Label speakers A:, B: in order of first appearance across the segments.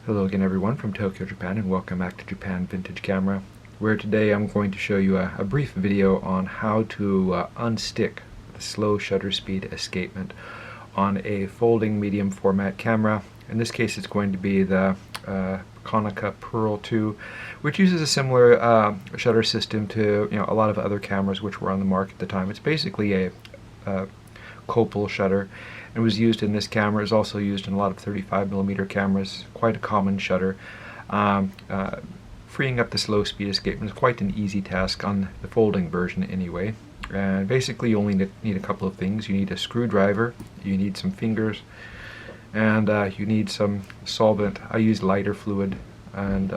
A: Hello again everyone from Tokyo, Japan, and welcome back to Japan Vintage Camera, where today I'm going to show you a brief video on how to unstick the slow shutter speed escapement on a folding medium format camera. In this case it's going to be the Konica Pearl 2, which uses a similar shutter system to a lot of other cameras which were on the market at the time. It's basically a copal shutter, and was used in this camera. Is also used in a lot of 35mm cameras. Quite a common shutter. Freeing up the slow speed escapement is quite an easy task on the folding version anyway. And basically you only need a couple of things. You need a screwdriver, you need some fingers, and you need some solvent. I use lighter fluid, and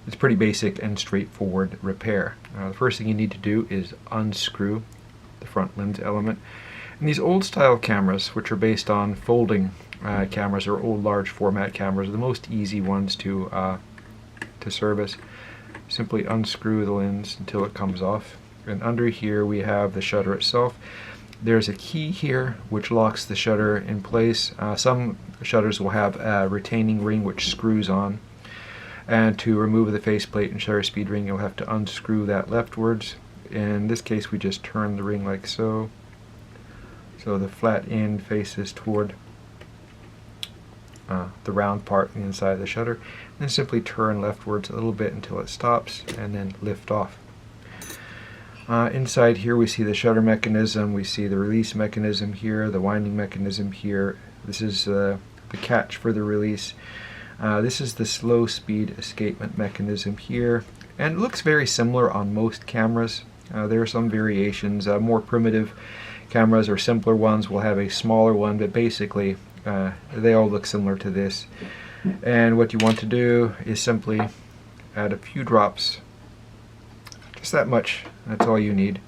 A: it's pretty basic and straightforward repair. The first thing you need to do is unscrew the front lens element. And these old style cameras, which are based on folding cameras or old large format cameras, are the most easy ones to service. Simply unscrew the lens until it comes off, and under here we have the shutter itself. There's a key here which locks the shutter in place. Some shutters will have a retaining ring which screws on, and to remove the faceplate and shutter speed ring you'll have to unscrew that leftwards. In this case we just turn the ring like so. So the flat end faces toward the round part on the inside of the shutter, and then simply turn leftwards a little bit until it stops, and then lift off. Inside here we see the shutter mechanism, we see the release mechanism here, the winding mechanism here. This is the catch for the release. This is the slow speed escapement mechanism here, and it looks very similar on most cameras. There are some variations. More primitive cameras or simpler ones will have a smaller one, but basically they all look similar to this. And what you want to do is simply add a few drops, just that much, that's all you need,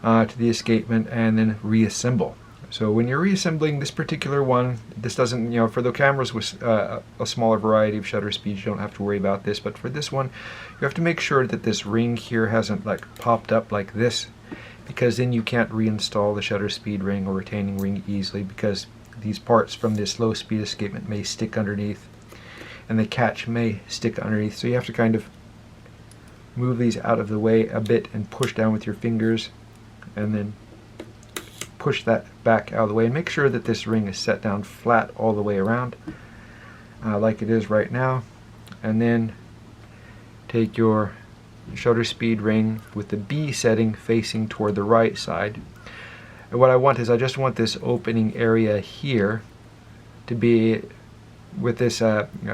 A: to the escapement, and then reassemble. So when you're reassembling this particular one, this doesn't, for the cameras with a smaller variety of shutter speeds, you don't have to worry about this, but for this one you have to make sure that this ring here hasn't popped up like this, because then you can't reinstall the shutter speed ring or retaining ring easily, because these parts from this low speed escapement may stick underneath, and the catch may stick underneath. So you have to kind of move these out of the way a bit and push down with your fingers, and then push that back out of the way, and make sure that this ring is set down flat all the way around, like it is right now. And then take your shutter speed ring with the B setting facing toward the right side. And what I want is, I just want this opening area here to be with this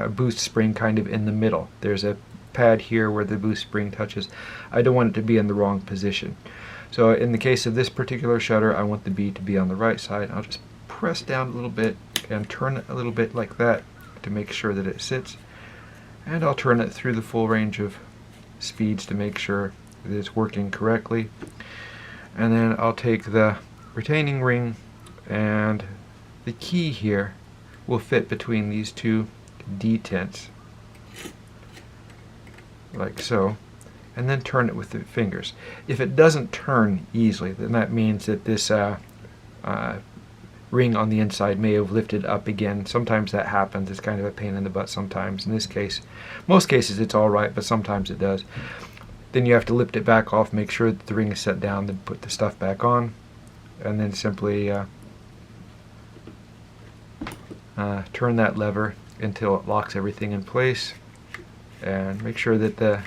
A: boost spring kind of in the middle. There's a pad here where the boost spring touches. I don't want it to be in the wrong position. So in the case of this particular shutter, I want the B to be on the right side. I'll just press down a little bit and turn it a little bit like that to make sure that it sits. And I'll turn it through the full range of speeds to make sure that it's working correctly. And then I'll take the retaining ring, and the key here will fit between these two detents, like so, and then turn it with the fingers. If it doesn't turn easily, then that means that this ring on the inside may have lifted up again. Sometimes that happens. It's kind of a pain in the butt sometimes. In this case, most cases it's alright, but sometimes it does. Then you have to lift it back off, make sure that the ring is set down, then put the stuff back on, and then simply turn that lever until it locks everything in place, and make sure that the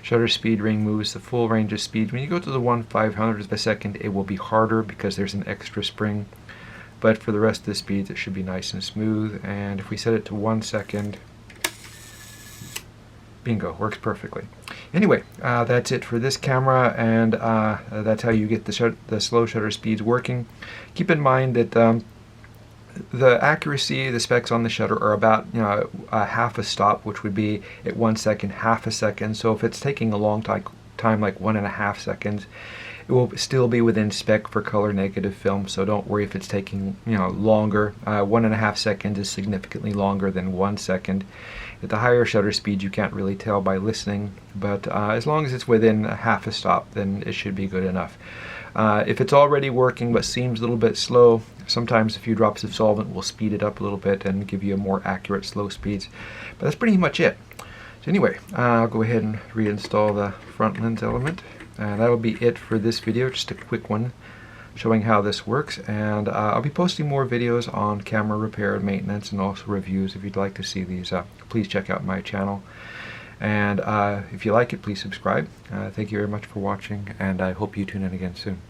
A: shutter speed ring moves the full range of speed. When you go to the 1/500th of a second, it will be harder because there's an extra spring, but for the rest of the speeds it should be nice and smooth. And if we set it to 1 second, bingo, works perfectly. Anyway, that's it for this camera, and that's how you get the slow shutter speeds working. Keep in mind that the accuracy, the specs on the shutter are about a half a stop, which would be at 1 second, half a second. So if it's taking a long time, like 1.5 seconds, it will still be within spec for color negative film. So don't worry if it's taking longer. 1.5 seconds is significantly longer than 1 second. At the higher shutter speed you can't really tell by listening, but as long as it's within a half a stop, then it should be good enough. If it's already working but seems a little bit slow, sometimes a few drops of solvent will speed it up a little bit and give you a more accurate slow speeds. But that's pretty much it. So anyway, I'll go ahead and reinstall the front lens element. That'll be it for this video, just a quick one showing how this works. And I'll be posting more videos on camera repair and maintenance, and also reviews. If you'd like to see these, please check out my channel. And if you like it, please subscribe. Thank you very much for watching, and I hope you tune in again soon.